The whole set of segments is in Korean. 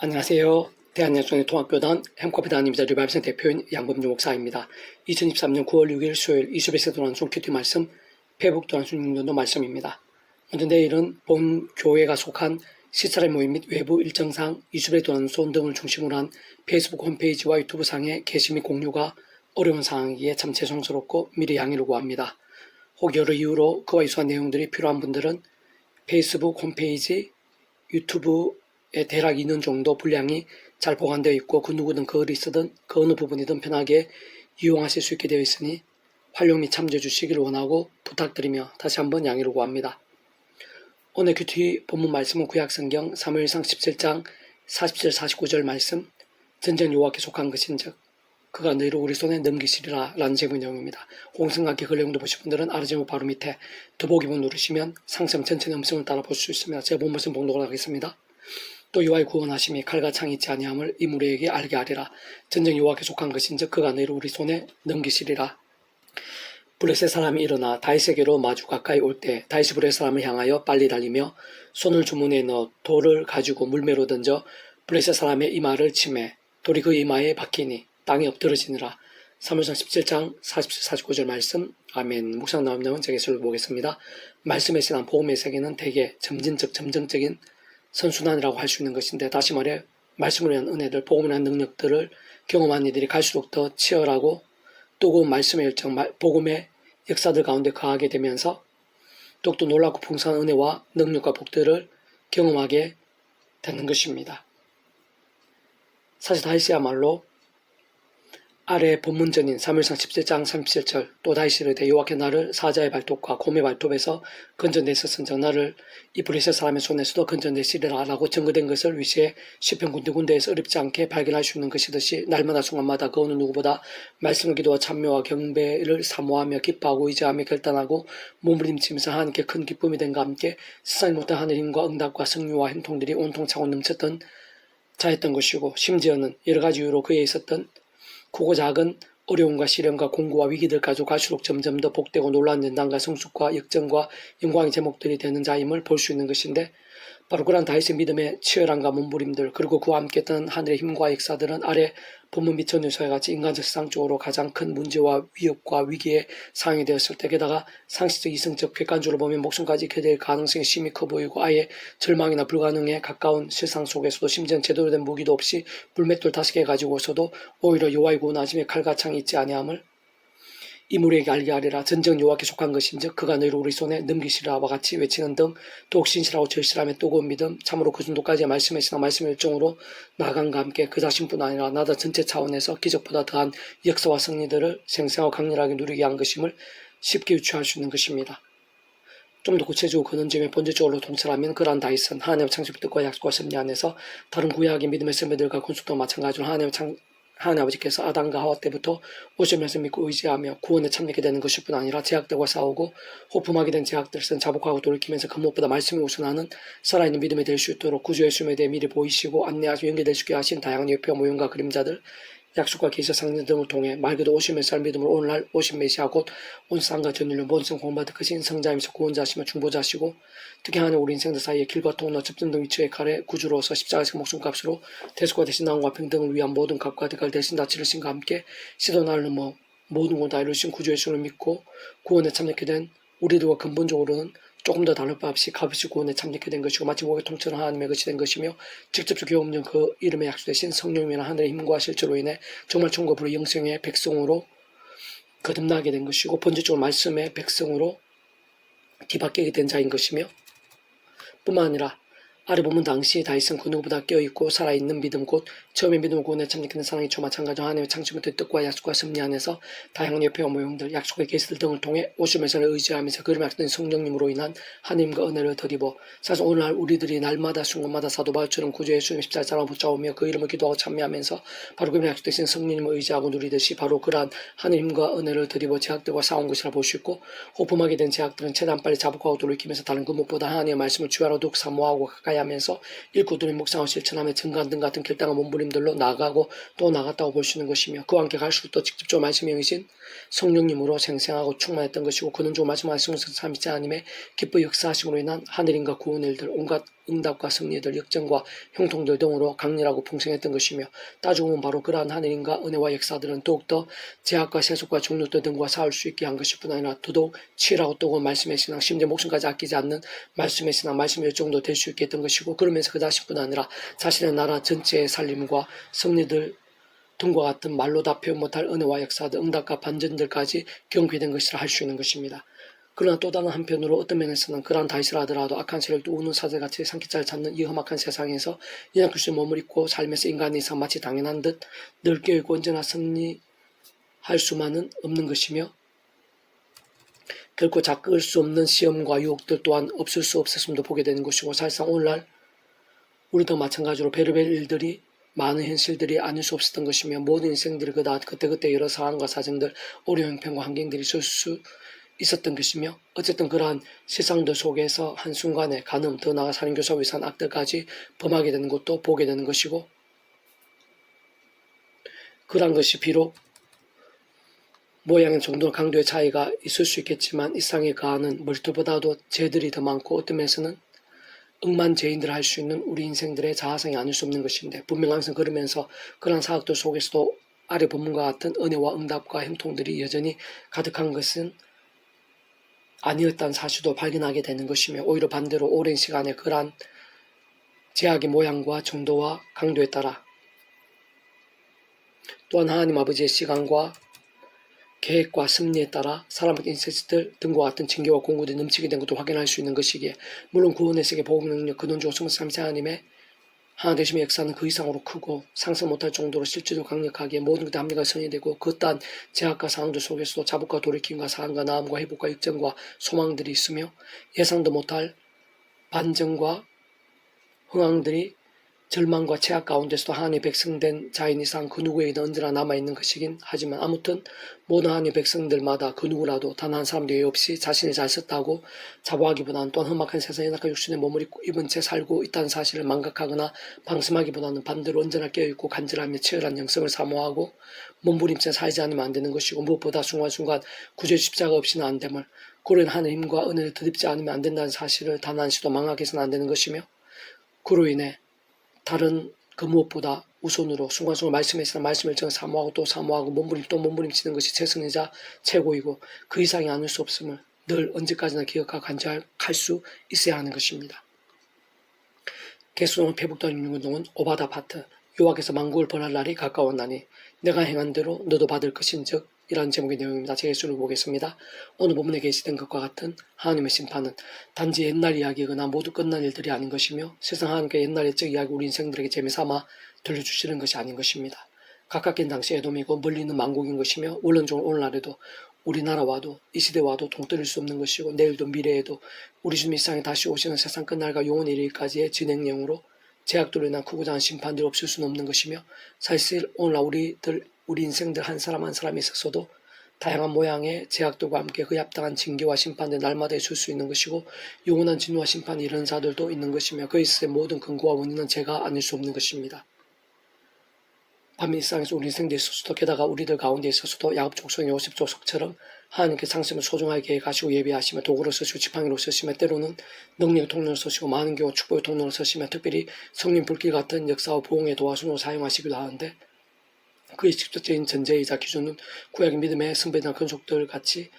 안녕하세요. 대한예수의 통합교단 햄커피단임자 리바이브센 대표인 양범주 목사입니다. 2023년 9월 6일 수요일 이수백세 도난순 큐티 말씀, 페북 도난순 6년도 말씀입니다. 먼저 내일은 본 교회가 속한 시사의 모임 및 외부 일정상 이수백 도난순 등을 중심으로 한 페이스북 홈페이지와 유튜브 상의 게시 및 공유가 어려운 상황이기에 참 죄송스럽고 미리 양해를 구합니다. 혹 여러 이유로 그와 유사한 내용들이 필요한 분들은 페이스북 홈페이지, 유튜브에 대략 2년 정도 분량이 잘 보관되어 있고 그 누구든 그 글이 쓰든 그 어느 부분이든 편하게 이용하실 수 있게 되어 있으니 활용 및 참조해 주시기를 원하고 부탁드리며 다시 한번 양해를 구합니다. 오늘 큐티 본문 말씀은 구약성경 사무엘상 17장 47, 49절 말씀, 전전 여호와께 속한 것인즉 그가 너희를 우리 손에 넘기시리라 라는 제목의 내용입니다. 홍성과 함께 그 내용도 보실 분들은 아래 제목 바로 밑에 더보기문 누르시면 상점 전체의 음성을 따라 보실 수 있습니다. 제가 본 말씀 봉독을 하겠습니다. 또 여호와의 구원하심이 칼과 창이 있지 아니함을 이 무리에게 알게 하리라. 전쟁 여호와께 속한 것인즉 그가 너희를 우리 손에 넘기시리라. 블레셋 사람이 일어나 다윗에게로 마주 가까이 올 때 다윗이 블레셋 사람을 향하여 빨리 달리며 손을 주머니에 넣어 돌을 가지고 물매로 던져 블레셋 사람의 이마를 치매 돌이 그 이마에 박히니 땅이 엎드러지느라. 사무엘상 17장 47, 49절 말씀. 아멘. 묵상 나온 내용은 제가 예술을 보겠습니다. 말씀에 쓰인 복음의 세계는 대개 점진적 점정적인 선순환이라고 할 수 있는 것인데, 다시 말해 말씀으로 인한 은혜들, 복음으로 인한 능력들을 경험한 이들이 갈수록 더 치열하고 뜨거운 말씀의 열정, 복음의 역사들 가운데 거하게 되면서 더욱더 놀랍고 풍성한 은혜와 능력과 복들을 경험하게 되는 것입니다. 사실 다윗이야말로 아래 본문전인 사무엘상 17장 37절 또 다시 이르되 여호와께 나를 사자의 발톱과 곰의 발톱에서 건져내셨은즉 나를 이 블레셋 사람의 손에서도 건져내시리라 라고 증거된 것을 위시해 시편 군데군데에서 어렵지 않게 발견할 수 있는 것이듯이 날마다 순간마다 그 어느 누구보다 말씀을 기도와 참여와 경배를 사모하며 기뻐하고 의지하며 결단하고 몸부림치면서 하나님께 큰 기쁨이 된과 함께 세상이 못한 하늘 힘과 응답과 성류와 행통들이 온통 차고 넘쳤던 자였던 것이고, 심지어는 여러 가지 이유로 그에 있었던 크고 작은 어려움과 시련과 공고와 위기들 가지고 갈수록 점점 더 복되고 놀라운 연단과 성숙과 역정과 영광의 제목들이 되는 자임을 볼 수 있는 것인데, 바로 그런 다윗의 믿음의 치열함과 몸부림들, 그리고 그와 함께 했던 하늘의 힘과 역사들은 아래 본문 미천유서와 같이 인간적 세상적으로 가장 큰 문제와 위협과 위기의 상황이 되었을 때, 게다가 상식적 이성적 객관적으로 보면 목숨까지 잃게 될 가능성이 심히 커 보이고 아예 절망이나 불가능에 가까운 세상 속에서도 심지어 제대로 된 무기도 없이 물맷돌 5개 가지고서도 오히려 여호와의 구원하심에 칼과 창이 있지 아니함을 이 무리에게 알게 하리라. 전정 여호와께 속한 것인즉 그가 너희를 우리 손에 넘기시리라와 같이 외치는 등 더욱 신실하고 절실함의 뜨거운 믿음, 참으로 그 정도까지의 말씀이시나 말씀의 일정으로 나아간과 함께 그 자신뿐 아니라 나다 전체 차원에서 기적보다 더한 역사와 승리들을 생생하고 강렬하게 누리게 한 것임을 쉽게 유추할 수 있는 것입니다. 좀 더 구체적으로 그런 점에 본질적으로 통찰하면 그러한 다윗은 하나님의 창조의 뜻과 약속과 섭리 안에서 다른 구약의 믿음의 선배들과 군수도 마찬가지로 하나님 아버지께서 아담과 하와 때부터 오시면서 믿고 의지하며 구원에 참여하게 되는 것일 뿐 아니라 제약들과 싸우고 호품하게 된 제약들을 자복하고 돌이키면서 그 무엇보다 말씀이 우선하는 살아있는 믿음이 될 수 있도록 구주 예수님에 대해 미리 보이시고 안내하시고 연결될 수 있게 하신 다양한 예표와 모형과 그림자들, 약속과 계시 상징 등을 통해 말 그대로 오신 메시아를 믿음으로 오늘날 오신 메시아 곧 온 세상과 전율로 본성 공부받은 크신 성자이면서 구원자시며 중보자시고 특히 하나님 우리 인생들 사이에 길과 통로 접점 등 위치의 칼에 구주로서 십자가에서 목숨값으로 대속과 대신 나온과 평등을 위한 모든 값과 대가를 대신 다 치르신과 함께 시도날로 모든 걸 다 이루신 구주 예수를 믿고 구원에 참여하게 된 우리들과 근본적으로는 조금 더 다를 바 없이 값없이 구원에 참여하게 된 것이고 마치 목의 통째로 하나님의 것이 된 것이며 직접적 교훈 없는 그 이름에 약속되신 성령이나 하늘의 힘과 실제로 인해 정말 천국으로 영생의 백성으로 거듭나게 된 것이고 본질적으로 말씀의 백성으로 뒤바뀌게 된 자인 것이며, 뿐만 아니라 아래 보면 당시 다윗은 그 누구보다 깨어있고 살아있는 믿음 곧 처음에 믿음을 구원에 참여하는 사랑이 저 마찬가지로 하나님의 창조부터 뜻과 약속과 섭리 안에서 다양한 예표와 모형들, 약속의 계시들 등을 통해 오심에서를 의지하면서 그를 맡은 성령님으로 인한 하나님과 은혜를 덧입어 사실 오늘날 우리들이 날마다 순간마다 사도 바울처럼 구주 예수님의 십자가를 붙잡으며 그 이름을 기도하고 참여하면서 바로 그분의 약속되신 성령님을 의지하고 누리듯이 바로 그러한 하나님과 은혜를 덧입어 제약들과 싸운 것이라 볼 수 있고, 호품하게 된 제약들은 최대한 빨리 자복하고 돌이키면서 다른 그 무엇보다 하나님의 말씀을 주야로 더욱 사모하고 가까이 하면서 읽고 들은 묵상하고 실천하며 증거한 등 같은 결단과 몸부림들로 나아가고 또 나갔다고 볼 수 있는 것이며, 그와 함께 갈수록 또 직접적으로 말씀이 영이신 성령님으로 생생하고 충만했던 것이고, 그는 좀 말씀하시면서 참 있지 하나님의 기뻐 역사하심으로 인한 하늘인과 구원의 일들, 온갖 응답과 승리들, 역정과 형통들 등으로 강렬하고 풍성했던 것이며 따지고 보면 바로 그러한 하느님과 은혜와 역사들은 더욱더 제약과 세속과 종류들 등과 싸울 수 있게 한 것일 뿐 아니라 더더욱 치열하고 뜨거운 말씀의 신앙, 심지어 목숨까지 아끼지 않는 말씀의 신앙, 말씀의 열정도 될 수 있게 했던 것이고, 그러면서 그 자신뿐 아니라 자신의 나라 전체의 살림과 승리들 등과 같은 말로 다 표현 못할 은혜와 역사들, 응답과 반전들까지 경쾌된 것이라 할 수 있는 것입니다. 그러나 또 다른 한편으로 어떤 면에서는 그러한 다윗이라 하더라도 악한 세력도 우는 사자같이 산기자를 찾는 이 험악한 세상에서 연약 그리스도의 몸을 입고 삶에서 인간의 이상 마치 당연한 듯 늘 깨어있고 언제나 승리할 수만은 없는 것이며, 결코 잡을 수 없는 시험과 유혹들 또한 없을 수 없었음도 보게 되는 것이고, 사실상 오늘날 우리도 마찬가지로 별의별 일들이 많은 현실들이 아닐 수 없었던 것이며, 모든 인생들이 그때그때 여러 상황과 사정들, 어려운 형편과 환경들이 있을 수 있었던 것이며, 어쨌든 그러한 세상들 속에서 한순간에 간음, 더 나아가 살인교사, 위산, 악들까지 범하게 되는 것도 보게 되는 것이고, 그러한 것이 비록 모양의 정도 강도의 차이가 있을 수 있겠지만 이상에 가하는 멀티보다도 죄들이 더 많고, 어떤 면에서는 억만죄인들 할 수 있는 우리 인생들의 자아성이 아닐 수 없는 것인데, 분명 항상 그러면서 그러한 사학들 속에서도 아래 본문과 같은 은혜와 응답과 형통들이 여전히 가득한 것은 아니었다는 사실도 발견하게 되는 것이며, 오히려 반대로 오랜 시간에 그러한 제약의 모양과 정도와 강도에 따라 또한 하나님 아버지의 시간과 계획과 섭리에 따라 사람의 인센스들 등과 같은 징계와 공고들이 넘치게 된 것도 확인할 수 있는 것이기에, 물론 구원의 세계 복음 능력 근원주고 성삼세 하나님의 하나 되심의 역사는 그 이상으로 크고 상상 못할 정도로 실제로 강력하게 모든 것에 합리가 선이되고, 그 또한 제약과 상황들 속에서도 자복과 돌이킴과 사랑과 나음과 회복과 역정과 소망들이 있으며, 예상도 못할 반전과 흥황들이 절망과 최악 가운데서도 하나님의 백성된 자인 이상 그 누구에게도 언제나 남아있는 것이긴 하지만, 아무튼 모든 하나님의 백성들마다 그 누구라도 단 한 사람도 예외 없이 자신이 잘 썼다고 자부하기보다는, 또한 험악한 세상에 낙한 육신의 몸을 입은 채 살고 있다는 사실을 망각하거나 방심하기보다는 반대로 언제나 깨어있고 간절하며 치열한 영성을 사모하고 몸부림쳐 살지 않으면 안 되는 것이고, 무엇보다 순간순간 구주의 십자가 없이는 안 됨을, 그런 하나님과 은혜를 덧입지 않으면 안 된다는 사실을 단 한시도 망각해서는 안 되는 것이며, 그로 인해 다른 그 무엇보다 우선으로 순간순간 말씀에서 말씀을 정 사모하고 또 사모하고 몸부림치는 것이 최선이자 최고이고, 그 이상이 아닐 수 없음을 늘 언제까지나 기억하고 간절할 수 있어야 하는 것입니다. 개수동은 페북단 윤運동은 오바다 파트, 여호와께서 만국을 벌할 날이 가까웠나니 내가 행한 대로 너도 받을 것인즉, 이라는 제목의 내용입니다. 제 예수를 보겠습니다. 오늘 본문에 게시된 것과 같은 하나님의 심판은 단지 옛날 이야기거나 모두 끝난 일들이 아닌 것이며, 세상 하나님께 옛날 옛적 이야기 우리 인생들에게 재미삼아 들려주시는 것이 아닌 것입니다. 가깝게는 당시 에돔이고 멀리는 만국인 것이며, 원론적으로 오늘날에도 우리나라와도 이 시대와도 동떨어질 수 없는 것이고, 내일도 미래에도 우리 주님 이 세상에 다시 오시는 세상 끝날과 영원히 이르기까지의 진행령으로 제약들로 인한 크고 작은 심판들이 없을 수는 없는 것이며, 사실 오늘날 우리 인생들 한 사람 한 사람에 있어서도 다양한 모양의 제약들과 함께 그에 합당한 징계와 심판들 날마다 있을 수 있는 것이고, 영원한 진노와 심판이 이르는 자들도 있는 것이며, 그 있을 모든 근거와 원인은 죄가 아닐 수 없는 것입니다. 반면 일상에서 우리 인생들에 있어서도, 게다가 우리들 가운데 있어서도 야곱 족속, 요셉 족속처럼 하나님께 상심을 소중하게 계획하시고 예비하시며 도구로 쓰시고 지팡이로 쓰시며 때로는 능력의 통로로 쓰시고 많은 경우 축복의 통로로 쓰시며 특별히 성령 불길 같은 역사와 보응의 도화순으로 사용하시기도 하는데, 그의 직접적인 전제이자 기준은 구약의 믿음의 선배나 근속들 같이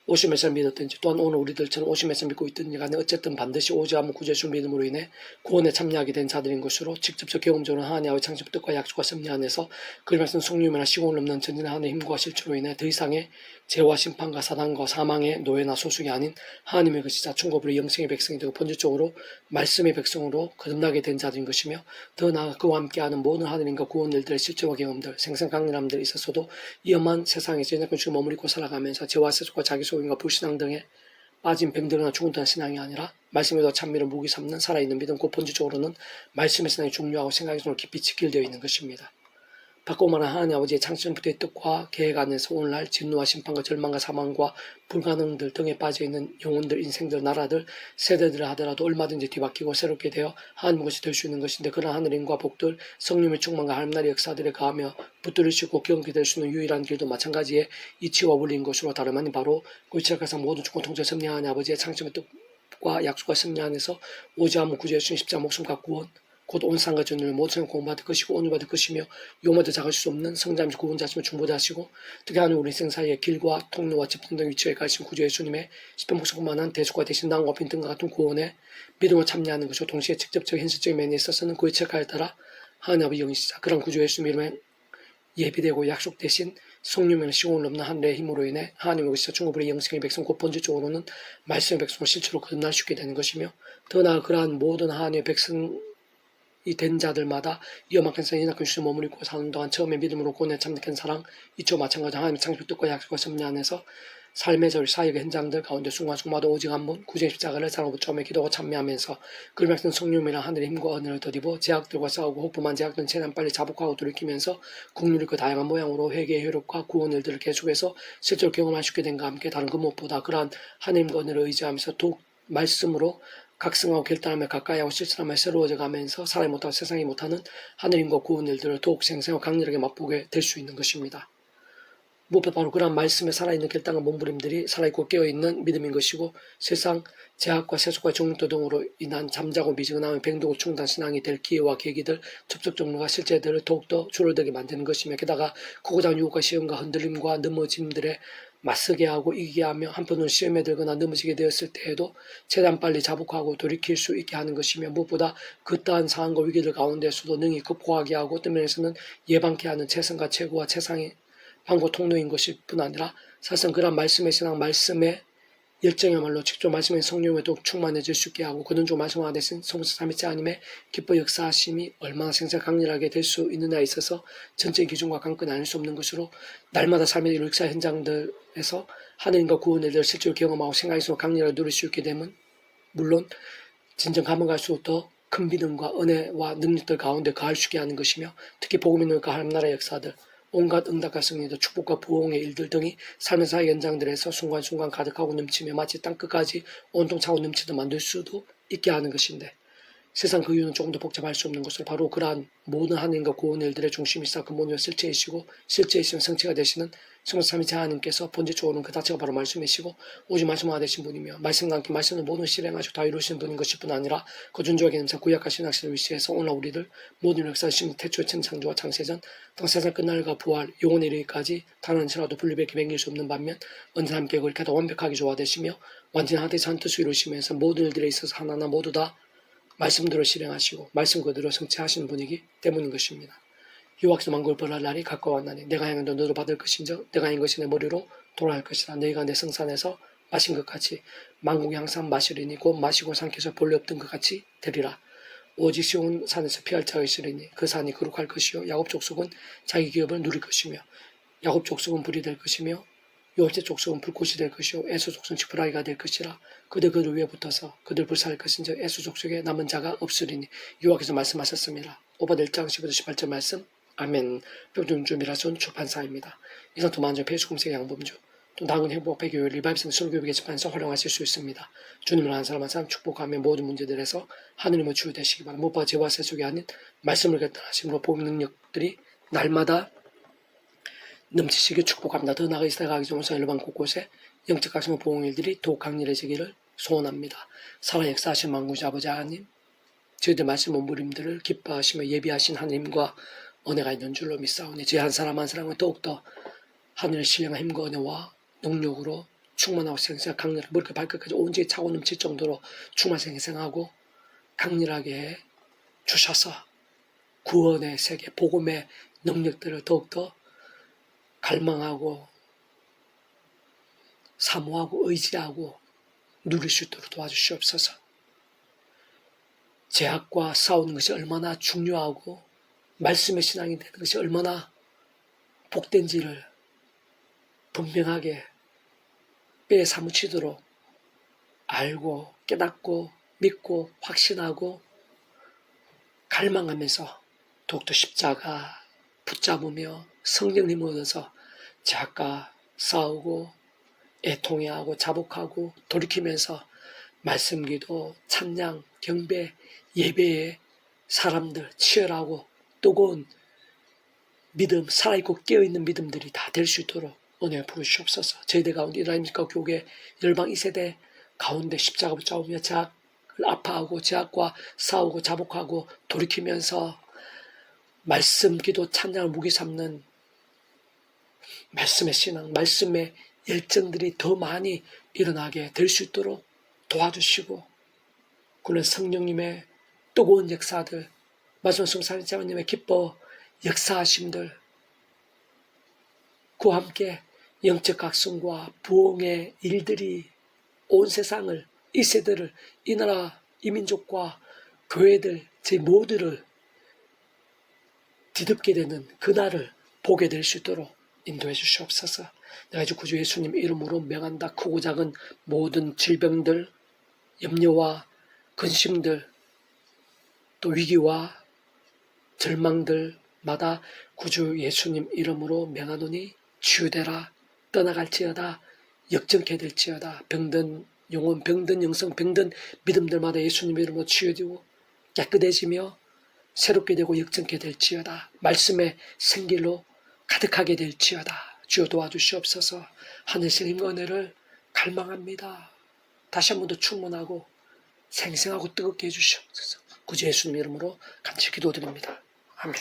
오심에서 믿었든지, 또한 오늘 우리들처럼 오심에서 믿고 있든지 간에 어쨌든 반드시 오지 않은 구주의 주 믿음으로 인해 구원에 참여하게 된 자들인 것으로, 직접적 경험적으로 하나님의 창조 뜻과 약속과 섭리 안에서 그 말씀 성령이나 시공을 넘는 전진의 하나님의 힘과 실체로 인해 더 이상의 죄와 심판과 사단과 사망의 노예나 소속이 아닌 하나님의 것이자 천국으로 영생의 백성이 되고 본질적으로 말씀의 백성으로 거듭나게 된 자들인 것이며, 더 나아가 그와 함께하는 모든 하나님과 구원 일들의 실제와 경험들, 생생 강렬함들이 있어서도 이 험한 세상에서 연약한 주의 몸을 입고 살아가면서 죄와 세속과 자기 소유과 불신앙 등에 빠진 병들거나 죽은다는 신앙이 아니라 말씀에도 찬미를 무기 삼는 살아있는 믿음, 그 본질적으로는 말씀의 신앙이 중요하고 생각이 좀 깊이 직결되어 있는 것입니다. 바꾸고 말하는 하나님 아버지의 창조부터의 뜻과 계획 안에서 오늘날 진노와 심판과 절망과 사망과 불가능들 등에 빠져있는 영혼들, 인생들, 나라들, 세대들 하더라도 얼마든지 뒤바뀌고 새롭게 되어 하나님 것이 될 수 있는 것인데, 그러나 하늘인과 복들, 성령의 충만과 하나님의 역사들에 가하며 붙들으시고 경험이 될 수 있는 유일한 길도 마찬가지의 이치와 원리인 것으로 다름 아닌 바로 그 지각가상 모든 주권 통제 섭리하는 아버지의 창조의 뜻 제약과 약속과 승리 안에서 오직함은 구주 예수님 십자가 목숨과 구원 곧 온 상과 전율 모든 생을 공받을 것이고 오늘 받을 것이며 용어도 작을 수 없는 성자이시 구원자시며 중보자시고 특히 하는 우리 인생 사이의 길과 통로와 집등 등 위치에 가신 구주 예수님의 십변복수만한 대속과 대신 나음과 빈등과 같은 구원에 믿음을 참여하는 것이고 동시에 직접적인 현실적인 면에 있어서는 그의 책가에 따라 하나님 아버지 영이시자 그런 구주 예수님 이름에 예비되고 약속 대신 성령의 시공을 넘는 하늘의 힘으로 인해 하나님의 것이자 중국의 영생의 백성 곧 본질적으로는 말씀의 백성을 실제로 거듭날 수 있게 되는 것이며 더 나아 그러한 모든 하나님의 백성이 된 자들마다 이어막힌 상 인악한 주신 몸을 입고 사는 동안 처음에 믿음으로 구원에 참된 사랑 이처 마찬가지 하나님의 창조 뜻과 약속과 섭리 안에서 삶의 절 사역의 현장들 가운데 순간순간마다 오직 한 번 구제 십자가를 사랑으로 처음에 기도하고 참여하면서 그 말씀 성령이랑 하늘의 힘과 은혜를 덧입어 제약들과 싸우고 혹부만 제약들은 최대한 빨리 자복하고 돌이키면서 국률의 그 다양한 모양으로 회개의 효력과 구원 일들을 계속해서 실제로 경험할 수 있게 된과 함께 다른 그 무엇보다 그러한 하나님과 은혜를 의지하면서 더욱 말씀으로 각성하고 결단하며 가까이하고 실천하며 새로워져 가면서 사람이 못하고 세상이 못하는 하느님과 구원 일들을 더욱 생생하고 강렬하게 맛보게 될 수 있는 것입니다. 무엇보다 바로 그러한 말씀에 살아있는 결단과 몸부림들이 살아있고 깨어있는 믿음인 것이고 세상 제약과 세속과 정욕도 등으로 인한 잠자고 미지근함의 병도고 충단 신앙이 될 기회와 계기들 접촉 종류가 실제들을 더욱더 줄어들게 만드는 것이며 게다가 고고장 유혹과 시험과 흔들림과 넘어짐들에 맞서게 하고 이기게 하며 한편으로는 시험에 들거나 넘어지게 되었을 때에도 최대한 빨리 자복하고 돌이킬 수 있게 하는 것이며 무엇보다 그떠한 상황과 위기들 가운데서도 능히 극복하게 하고 어떤 면에서는 예방케 하는 최선과 최고와 최상의 방고 통로인 것일 뿐 아니라 사실상 그런 말씀의 신앙, 말씀의 열정이야말로 직접 말씀의 성령에 더욱 충만해질 수 있게 하고 그는 좀 말씀하가 되신 성수 삼위체 하나님의 기뻐 역사하심이 얼마나 생생 강렬하게 될 수 있느냐에 있어서 전체 기준과 관건이 아닐 수 없는 것으로 날마다 삶의 역사 현장들에서 하느님과 구원의 일을 실제로 경험하고 생각에서 강렬하게 누릴 수 있게 되면 물론 진정 가면 갈수록 더 큰 믿음과 은혜와 능력들 가운데 가할 수 있게 하는 것이며 특히 복음 있는 그 하나님 나라의 역사들 온갖 응답과 승리도 축복과 부흥의 일들 등이 삶의 사회 현장들에서 순간순간 가득하고 넘치며 마치 땅끝까지 온통 차고 넘치듯 만들 수도 있게 하는 것인데 세상 그 이유는 조금 더 복잡할 수 없는 것으로 바로 그러한 모든 하나님과 구원의 일들의 중심이사 근본이요 실체이시고 실제이시면 성체가 되시는 성삼위체 하나님께서 본질적으로는 그 자체가 바로 말씀이시고 오직 말씀화 되신 분이며 말씀과 함께 말씀을 모든 실행하시고 다 이루시는 분인 것일 뿐 아니라 그 존재와 개념상 구약하신 학신을 위시해서 오늘 우리들 모든 역사심 태초의 창조와 창세전 당 세상 끝날과 부활 영원에 이르기까지 단 한치라도 분리되게 맹길 수 없는 반면 언제나 함께 그렇게 더 완벽하게 조화되시며 완전히 하나님의 한 뜻을 이루시면서 모든 일들에 있어서 하나하나 모두 다 말씀대로 실행하시고 말씀 그대로 성취하시는 분이기 때문인 것입니다. 여호와께서 만국을 벌할 날이 가까웠나니 내가 행한 도 너도 받을 것인즉 내가 행한 것이 내 머리로 돌아갈 것이라 너희가 내 성산에서 마신 것 같이 만국이 항상 마시리니 곧 마시고 삼켜서 본래 없던 것 같이 되리라. 오직 시온 산에서 피할 자가 있으리니 그 산이 거룩할 것이요 야곱 족속은 자기 기업을 누릴 것이며 야곱 족속은 불이 될 것이며 요셉 족속은 불꽃이 될 것이요 에서 족속은 지푸라기가 될 것이라. 그들 위에 붙어서 그들 불살할 것인즉 에서 족속에 남은 자가 없으리니 여호와께서 말씀하셨습니다. 오바 1장 15절 18절 말씀 아멘. 병준주미라손 출판사입니다. 이상 도만전 페이스공세 양범주 또 나은 행복 배교율 리바이브센터 설교비 게시판에서 활용하실 수 있습니다. 주님을 한 사람 한 사람 축복하며 모든 문제들에서 하느님의 주유 되시기 바랍니다. 무엇보다 죄와 세속이 아닌 말씀을 결단하심으로 복음 능력들이 날마다 넘치시길 축복합니다. 더 나아가 이스라엘 가기 전에서 일반 곳곳에 영적 각성의 보응일들이 더욱 강렬해지기를 소원합니다. 살아 역사하신 만구자 아버지 하나님 저희들 말씀 몸부림들을 기뻐하시며 예비하신 하나님과 은혜가 있는 줄로 믿사오니 저희 한 사람 한 사람은 더욱더 하늘의 신령한 힘과 은혜와 능력으로 충만하고 생생하고 강렬하게 머리끝 발끝까지 온전히 차고 넘칠 정도로 충만생생하고 강렬하게 주셔서 구원의 세계 복음의 능력들을 더욱더 갈망하고 사모하고 의지하고 누릴 수 있도록 도와주시옵소서. 제약과 싸우는 것이 얼마나 중요하고 말씀의 신앙이 되는 것이 얼마나 복된지를 분명하게 뼈에 사무치도록 알고 깨닫고 믿고 확신하고 갈망하면서 더욱더 십자가 붙잡으며 성령님 얻어서 제약과 싸우고 애통해하고 자복하고 돌이키면서 말씀기도 찬양 경배 예배의 사람들 치열하고 뜨거운 믿음 살아있고 깨어있는 믿음들이 다 될 수 있도록 은혜 부으시옵소서. 저희들 가운데 이스라엘과 교회 열방 2세대 가운데 십자가 붙잡으며 제약을 아파하고 제약과 싸우고 자복하고 돌이키면서 말씀 기도 찬양을 무기 삼는 말씀의 신앙, 말씀의 열정들이 더 많이 일어나게 될 수 있도록 도와주시고, 그는 성령님의 뜨거운 역사들, 마지막 성사님 장로님의 기뻐 역사하심들, 그와 함께 영적 각성과 부흥의 일들이 온 세상을, 이 세대를, 이 나라, 이 민족과 교회들, 제 모두를 뒤덮게 되는 그날을 보게 될 수 있도록 인도해 주시옵소서. 내가 이제 구주 예수님 이름으로 명한다. 크고 작은 모든 질병들, 염려와 근심들, 또 위기와 절망들마다 구주 예수님 이름으로 명하노니 치유되라. 떠나갈지어다. 역정케 될지어다. 병든 영혼, 병든 영성, 병든 믿음들마다 예수님 이름으로 치유되고 깨끗해지며 새롭게 되고 역정케 될지어다. 말씀의 생길로 가득하게 될지어다. 주여 도와주시옵소서. 하늘신 힘과 은혜를 갈망합니다. 다시 한 번 더 충만하고 생생하고 뜨겁게 해주시옵소서. 구주 예수님 이름으로 간절히 기도드립니다. 아멘.